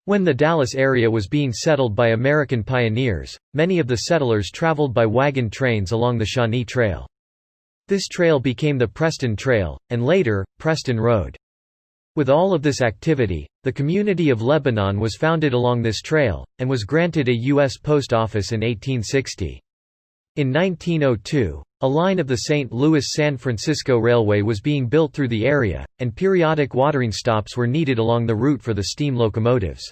When the Dallas area was being settled by American pioneers, many of the settlers traveled by wagon trains along the Shawnee Trail. This trail became the Preston Trail, and later, Preston Road. With all of this activity, the community of Lebanon was founded along this trail, and was granted a U.S. post office in 1860. In 1902, a line of the St. Louis–San Francisco Railway was being built through the area, and periodic watering stops were needed along the route for the steam locomotives.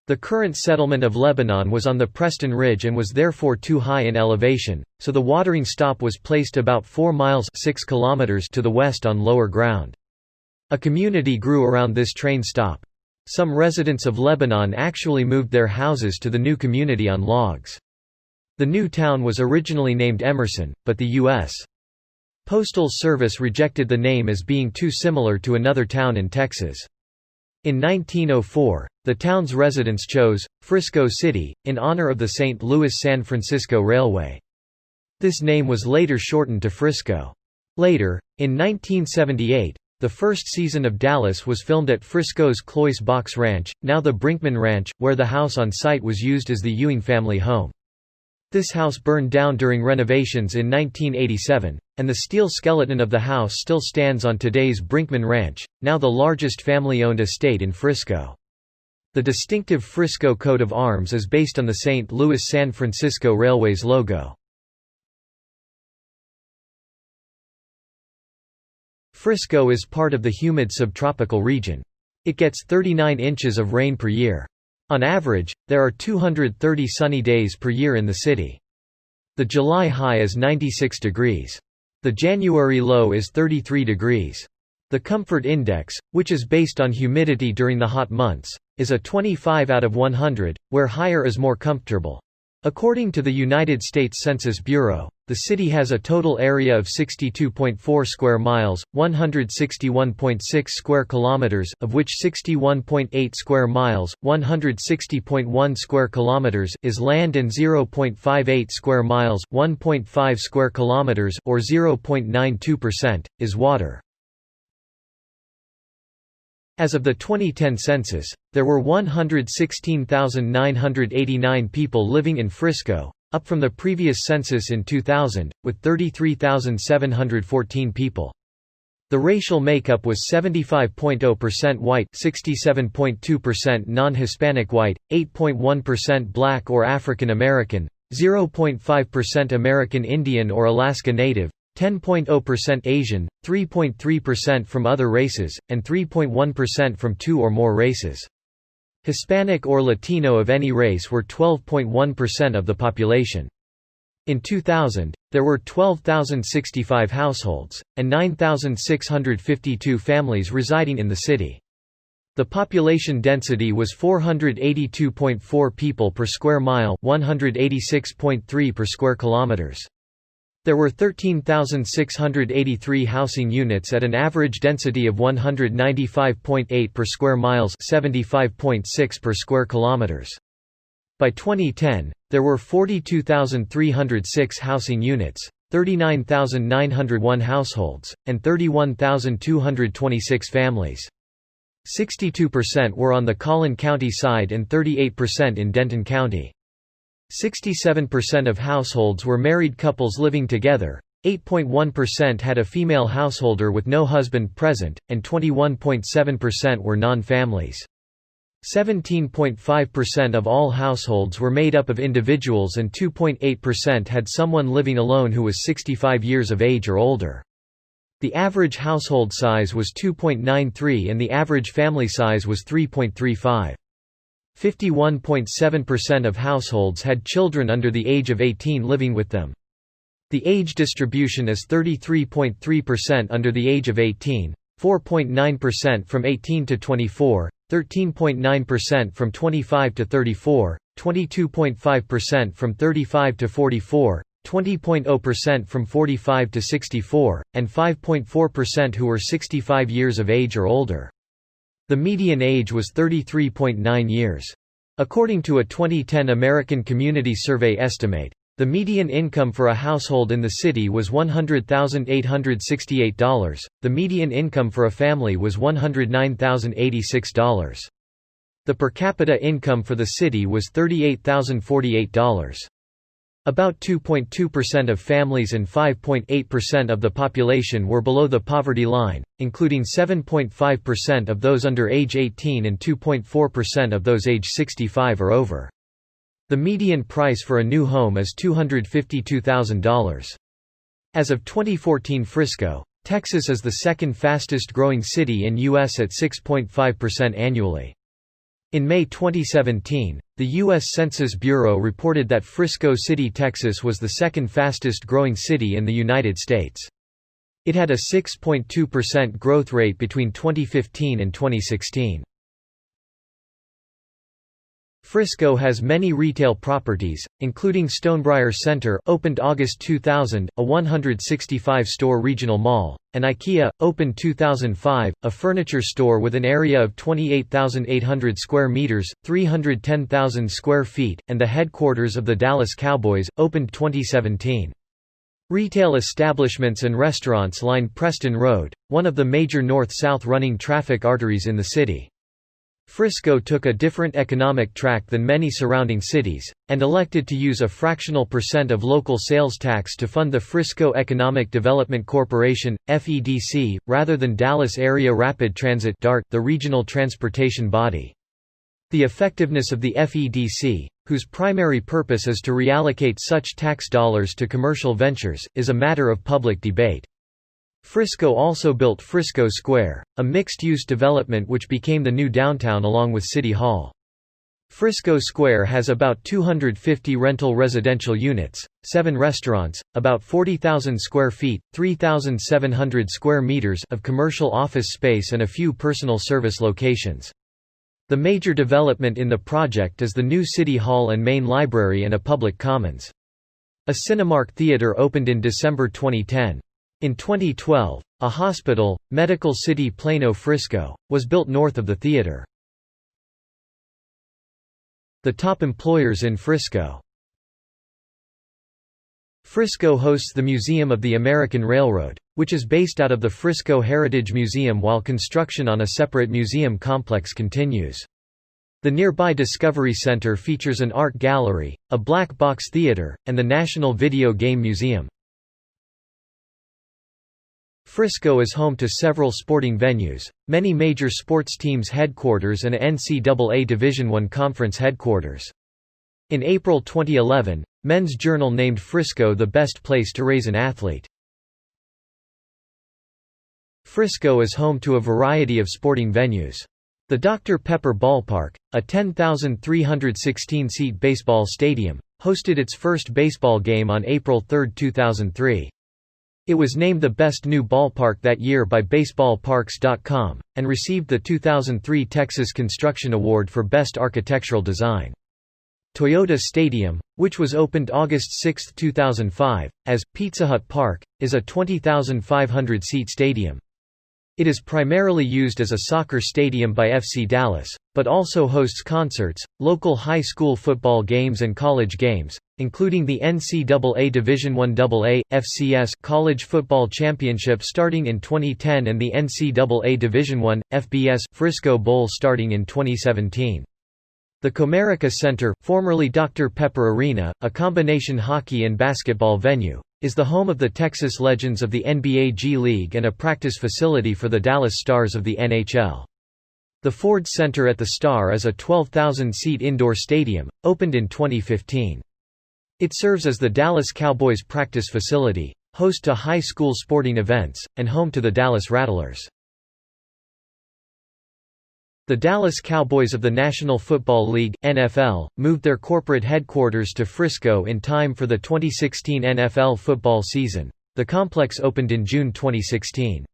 The current settlement of Lebanon was on the Preston Ridge and was therefore too high in elevation, so the watering stop was placed about 4 miles (6 kilometers) to the west on lower ground. A community grew around this train stop. Some residents of Lebanon actually moved their houses to the new community on logs. The new town was originally named Emerson, but the U.S. Postal Service rejected the name as being too similar to another town in Texas. In 1904, the town's residents chose Frisco City, in honor of the St. Louis–San Francisco Railway. This name was later shortened to Frisco. Later, in 1978, the first season of Dallas was filmed at Frisco's Cloyce Box Ranch, now the Brinkman Ranch, where the house on site was used as the Ewing family home. This house burned down during renovations in 1987, and the steel skeleton of the house still stands on today's Brinkman Ranch, now the largest family-owned estate in Frisco. The distinctive Frisco coat of arms is based on the St. Louis–San Francisco Railway's logo. Frisco is part of the humid subtropical region. It gets 39 inches of rain per year. On average, there are 230 sunny days per year in the city. The July high is 96 degrees. The January low is 33 degrees. The comfort index, which is based on humidity during the hot months, is a 25 out of 100, where higher is more comfortable. According to the United States Census Bureau, the city has a total area of 62.4 square miles, 161.6 square kilometers, of which 61.8 square miles, 160.1 square kilometers is land and 0.58 square miles, 1.5 square kilometers or 0.92% is water. As of the 2010 census, there were 116,989 people living in Frisco, up from the previous census in 2000, with 33,714 people. The racial makeup was 75.0% white, 67.2% non-Hispanic white, 8.1% black or African American, 0.5% American Indian or Alaska Native, 10.0% Asian, 3.3% from other races, and 3.1% from 2 or more races. Hispanic or Latino of any race were 12.1% of the population. In 2000, there were 12,065 households, and 9,652 families residing in the city. The population density was 482.4 people per square mile, 186.3 per square kilometers. There were 13,683 housing units at an average density of 195.8 per square miles, 75.6 per square kilometers. By 2010, there were 42,306 housing units, 39,901 households, and 31,226 families. 62% were on the Collin County side and 38% in Denton County. 67% of households were married couples living together, 8.1% had a female householder with no husband present, and 21.7% were non-families. 17.5% of all households were made up of individuals and 2.8% had someone living alone who was 65 years of age or older. The average household size was 2.93 and the average family size was 3.35. 51.7% of households had children under the age of 18 living with them. The age distribution is 33.3% under the age of 18, 4.9% from 18 to 24, 13.9% from 25 to 34, 22.5% from 35 to 44, 20.0% from 45 to 64, and 5.4% who were 65 years of age or older. The median age was 33.9 years. According to a 2010 American Community Survey estimate, the median income for a household in the city was $100,868. The median income for a family was $109,086. The per capita income for the city was $38,048. About 2.2% of families and 5.8% of the population were below the poverty line, including 7.5% of those under age 18 and 2.4% of those age 65 or over. The median price for a new home is $252,000. As of 2014, Frisco, Texas is the second fastest growing city in U.S. at 6.5% annually. In May 2017, the U.S. Census Bureau reported that Frisco City, Texas was the second fastest growing city in the United States. It had a 6.2% growth rate between 2015 and 2016. Frisco has many retail properties, including Stonebriar Center, opened August 2000, a 165-store regional mall, and IKEA, opened 2005, a furniture store with an area of 28,800 square meters, 310,000 square feet, and the headquarters of the Dallas Cowboys, opened 2017. Retail establishments and restaurants line Preston Road, one of the major north-south running traffic arteries in the city. Frisco took a different economic track than many surrounding cities, and elected to use a fractional percent of local sales tax to fund the Frisco Economic Development Corporation, FEDC, rather than Dallas Area Rapid Transit (DART), the regional transportation body. The effectiveness of the FEDC, whose primary purpose is to reallocate such tax dollars to commercial ventures, is a matter of public debate. Frisco also built Frisco Square, a mixed-use development which became the new downtown along with City Hall. Frisco Square has about 250 rental residential units, 7 restaurants, about 40,000 square feet, 3,700 square meters of commercial office space and a few personal service locations. The major development in the project is the new City Hall and main library and a public commons. A Cinemark Theater opened in December 2010. In 2012, a hospital, Medical City Plano Frisco, was built north of the theater. The top employers in Frisco. Frisco hosts the Museum of the American Railroad, which is based out of the Frisco Heritage Museum while construction on a separate museum complex continues. The nearby Discovery Center features an art gallery, a black box theater, and the National Video Game Museum. Frisco is home to several sporting venues, many major sports teams' headquarters and a NCAA Division I conference headquarters. In April 2011, Men's Journal named Frisco the best place to raise an athlete. Frisco is home to a variety of sporting venues. The Dr. Pepper Ballpark, a 10,316-seat baseball stadium, hosted its first baseball game on April 3, 2003. It was named the best new ballpark that year by BaseballParks.com, and received the 2003 Texas Construction Award for Best Architectural Design. Toyota Stadium, which was opened August 6, 2005, as Pizza Hut Park, is a 20,500-seat stadium. It is primarily used as a soccer stadium by FC Dallas, but also hosts concerts, local high school football games and college games, including the NCAA Division I AA, FCS College Football Championship starting in 2010 and the NCAA Division I, FBS Frisco Bowl starting in 2017. The Comerica Center, formerly Dr. Pepper Arena, a combination hockey and basketball venue, is the home of the Texas Legends of the NBA G League and a practice facility for the Dallas Stars of the NHL. The Ford Center at the Star is a 12,000-seat indoor stadium, opened in 2015. It serves as the Dallas Cowboys practice facility, host to high school sporting events, and home to the Dallas Rattlers. The Dallas Cowboys of the National Football League (NFL) moved their corporate headquarters to Frisco in time for the 2016 NFL football season. The complex opened in June 2016.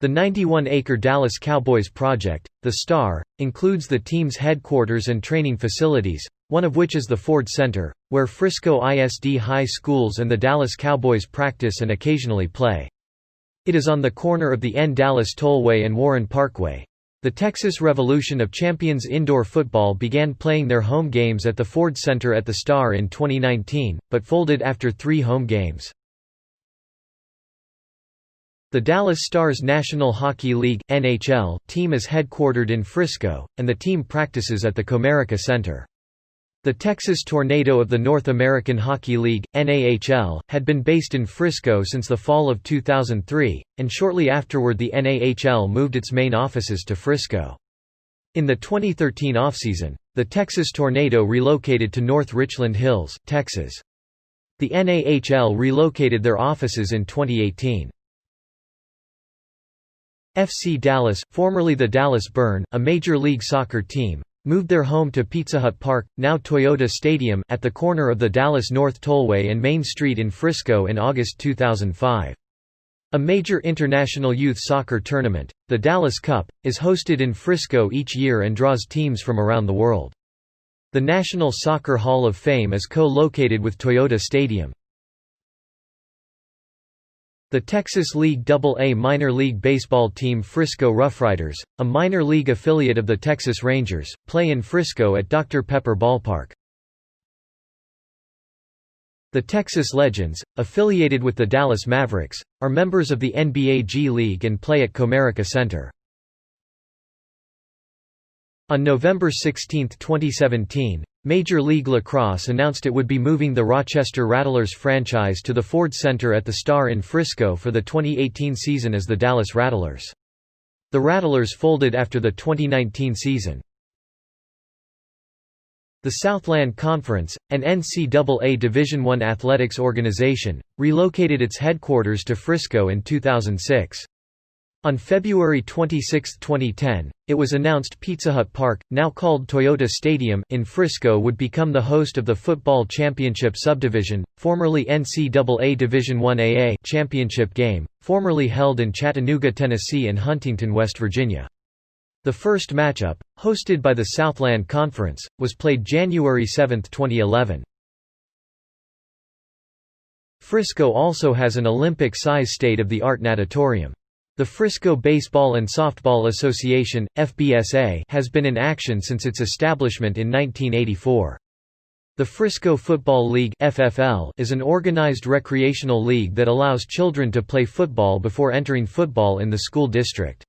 The 91-acre Dallas Cowboys project, the Star, includes the team's headquarters and training facilities, one of which is the Ford Center, where Frisco ISD high schools and the Dallas Cowboys practice and occasionally play. It is on the corner of the Dallas Tollway and Warren Parkway. The Texas Revolution of Champions indoor football began playing their home games at the Ford Center at the Star in 2019, but folded after 3 home games. The Dallas Stars National Hockey League (NHL) team is headquartered in Frisco, and the team practices at the Comerica Center. The Texas Tornado of the North American Hockey League (NAHL) had been based in Frisco since the fall of 2003, and shortly afterward the NAHL moved its main offices to Frisco. In the 2013 offseason, the Texas Tornado relocated to North Richland Hills, Texas. The NAHL relocated their offices in 2018. FC Dallas, formerly the Dallas Burn, a Major League Soccer team, moved their home to Pizza Hut Park, now Toyota Stadium, at the corner of the Dallas North Tollway and Main Street in Frisco in August 2005. A major international youth soccer tournament, the Dallas Cup, is hosted in Frisco each year and draws teams from around the world. The National Soccer Hall of Fame is co-located with Toyota Stadium. The Texas League AA minor league baseball team Frisco Roughriders, a minor league affiliate of the Texas Rangers, play in Frisco at Dr. Pepper Ballpark. The Texas Legends, affiliated with the Dallas Mavericks, are members of the NBA G League and play at Comerica Center. On November 16, 2017, Major League Lacrosse announced it would be moving the Rochester Rattlers franchise to the Ford Center at the Star in Frisco for the 2018 season as the Dallas Rattlers. The Rattlers folded after the 2019 season. The Southland Conference, an NCAA Division I athletics organization, relocated its headquarters to Frisco in 2006. On February 26, 2010, it was announced Pizza Hut Park, now called Toyota Stadium, in Frisco would become the host of the Football Championship Subdivision, formerly NCAA Division I-AA championship game, formerly held in Chattanooga, Tennessee and Huntington, West Virginia. The first matchup, hosted by the Southland Conference, was played January 7, 2011. Frisco also has an Olympic-size state-of-the-art natatorium. The Frisco Baseball and Softball Association, FBSA, has been in action since its establishment in 1984. The Frisco Football League (FFL) is an organized recreational league that allows children to play football before entering football in the school district.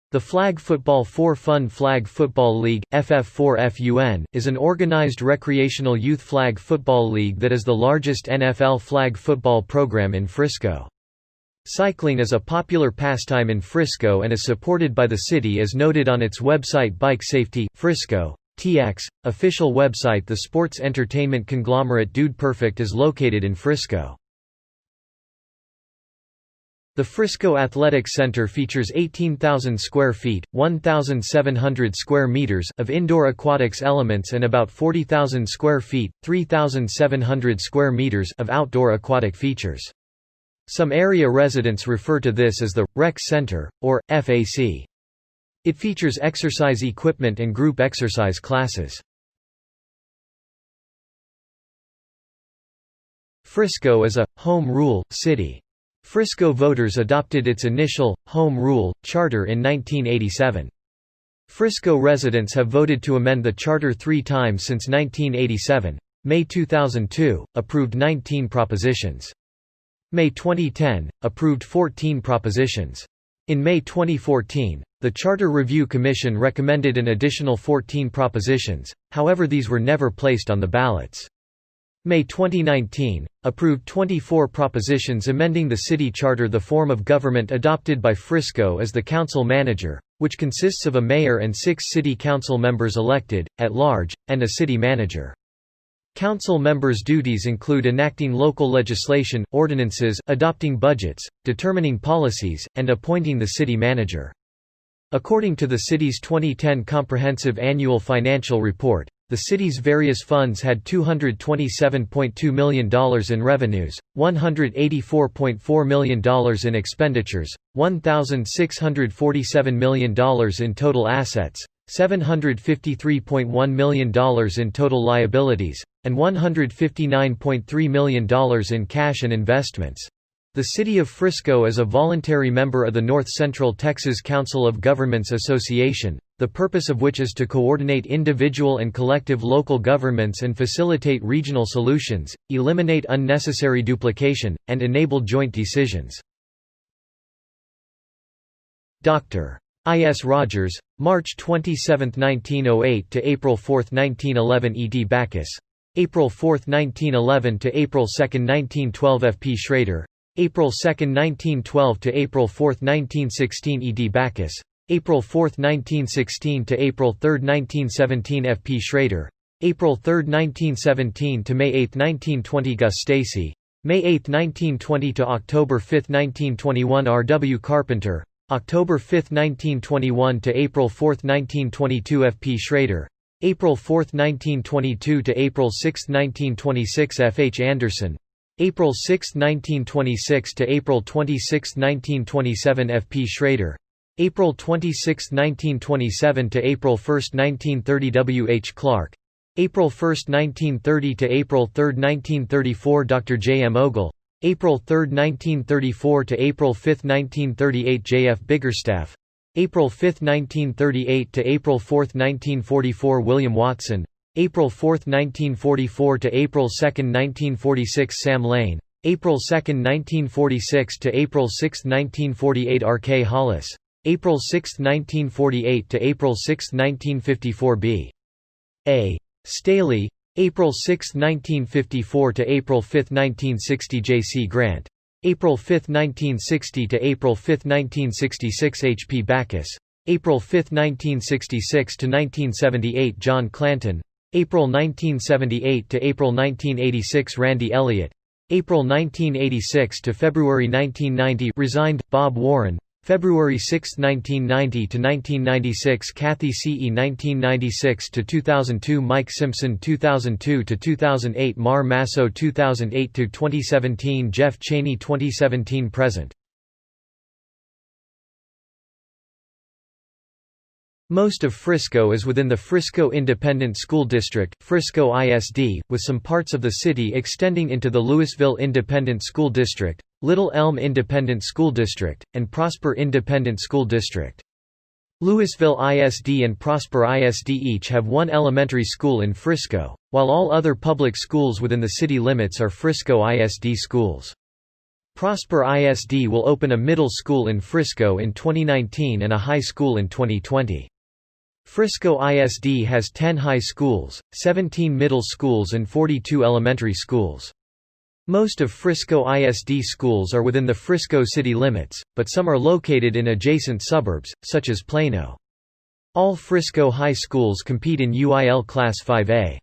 The Flag Football for Fun Flag Football League, FF4FUN, is an organized recreational youth flag football league that is the largest NFL flag football program in Frisco. Cycling is a popular pastime in Frisco and is supported by the city as noted on its website Bike Safety, Frisco, TX, official website. The sports entertainment conglomerate Dude Perfect is located in Frisco. The Frisco Athletic Center features 18,000 square feet, 1,700 square meters of indoor aquatics elements and about 40,000 square feet, 3,700 square meters of outdoor aquatic features. Some area residents refer to this as the Rec Center, or FAC. It features exercise equipment and group exercise classes. Frisco is a home rule city. Frisco voters adopted its initial home rule charter in 1987. Frisco residents have voted to amend the charter 3 times since 1987. May 2002 approved 19 propositions. May 2010, approved 14 propositions. In May 2014, the Charter Review Commission recommended an additional 14 propositions, however these were never placed on the ballots. May 2019, approved 24 propositions amending the city charter. The form of government adopted by Frisco is the council manager, which consists of a mayor and 6 city council members elected, at large, and a city manager. Council members' duties include enacting local legislation, ordinances, adopting budgets, determining policies, and appointing the city manager. According to the city's 2010 Comprehensive Annual Financial Report, the city's various funds had $227.2 million in revenues, $184.4 million in expenditures, $1,647 million in total assets, $753.1 million in total liabilities, and $159.3 million in cash and investments. The City of Frisco is a voluntary member of the North Central Texas Council of Governments Association, the purpose of which is to coordinate individual and collective local governments and facilitate regional solutions, eliminate unnecessary duplication, and enable joint decisions. Dr. I. S. Rogers, March 27, 1908 to April 4, 1911. E. D. Backus, April 4, 1911 to April 2, 1912. F. P. Schrader, April 2, 1912 to April 4, 1916. E. D. Backus, April 4, 1916 to April 3, 1917. F. P. Schrader, April 3, 1917 to May 8, 1920. Gus Stacy, May 8, 1920 to October 5, 1921. R. W. Carpenter, October 5, 1921 to April 4, 1922. F. P. Schrader, April 4, 1922 to April 6, 1926. F. H. Anderson, April 6, 1926 to April 26, 1927. F. P. Schrader, April 26, 1927 to April 1, 1930. W. H. Clark, April 1, 1930 to April 3, 1934. Dr. J. M. Ogle, April 3, 1934 to April 5, 1938. J. F. Biggerstaff, April 5, 1938 to April 4, 1944. William Watson, April 4, 1944 to April 2, 1946. Sam Lane, April 2, 1946 to April 6, 1948. R. K. Hollis, April 6, 1948 to April 6, 1954. B. A. Staley, April 6, 1954 to April 5, 1960. J. C. Grant, April 5, 1960 to April 5, 1966. H. P. Backus, April 5, 1966 to 1978. John Clanton, April 1978 to April 1986. Randy Elliott, April 1986 to February 1990. Resigned. Bob Warren, February 6, 1990 to 1996. Kathy C. E. 1996 to 2002. Mike Simpson 2002 to 2008. Mar Masso 2008 to 2017. Jeff Cheney 2017 present. Most of Frisco is within the Frisco Independent School District, Frisco ISD, with some parts of the city extending into the Louisville Independent School District, Little Elm Independent School District, and Prosper Independent School District. Louisville ISD and Prosper ISD each have one elementary school in Frisco, while all other public schools within the city limits are Frisco ISD schools. Prosper ISD will open a middle school in Frisco in 2019 and a high school in 2020. Frisco ISD has 10 high schools, 17 middle schools and 42 elementary schools. Most of Frisco ISD schools are within the Frisco city limits, but some are located in adjacent suburbs, such as Plano. All Frisco high schools compete in UIL Class 5A.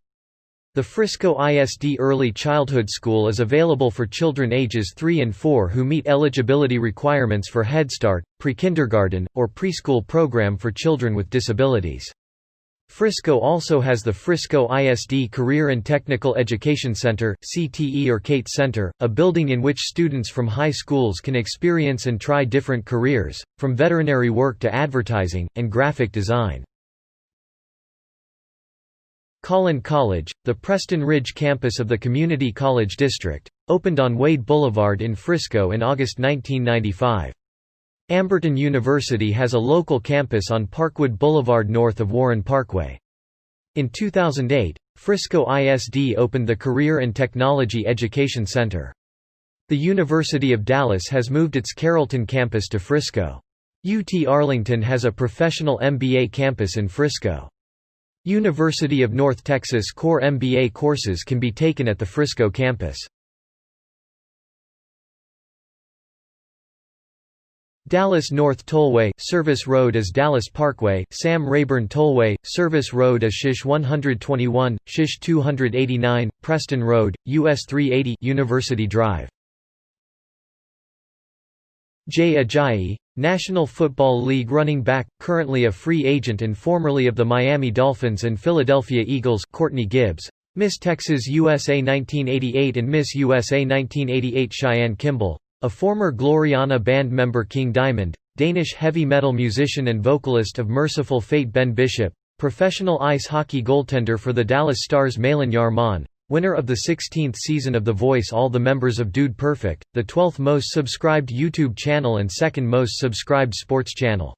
The Frisco ISD Early Childhood School is available for children ages 3 and 4 who meet eligibility requirements for Head Start, pre-kindergarten, or preschool program for children with disabilities. Frisco also has the Frisco ISD Career and Technical Education Center (CTE or CATE Center), a building in which students from high schools can experience and try different careers, from veterinary work to advertising, and graphic design. Collin College, the Preston Ridge campus of the Community College District, opened on Wade Boulevard in Frisco in August 1995. Amberton University has a local campus on Parkwood Boulevard north of Warren Parkway. In 2008, Frisco ISD opened the Career and Technology Education Center. The University of Dallas has moved its Carrollton campus to Frisco. UT Arlington has a professional MBA campus in Frisco. University of North Texas core MBA courses can be taken at the Frisco campus. Dallas North Tollway, service road as Dallas Parkway, Sam Rayburn Tollway, service road as Shish 121, Shish 289, Preston Road, US 380, University Drive. Jay Ajayi, National Football League running back, currently a free agent and formerly of the Miami Dolphins and Philadelphia Eagles. Courtney Gibbs, Miss Texas USA 1988 and Miss USA 1988. Cheyenne Kimball, a former Gloriana band member. King Diamond, Danish heavy metal musician and vocalist of Merciful Fate. Ben Bishop, professional ice hockey goaltender for the Dallas Stars. Malin Yarman, winner of the 16th season of The Voice. All the members of Dude Perfect, the 12th most subscribed YouTube channel and second most subscribed sports channel.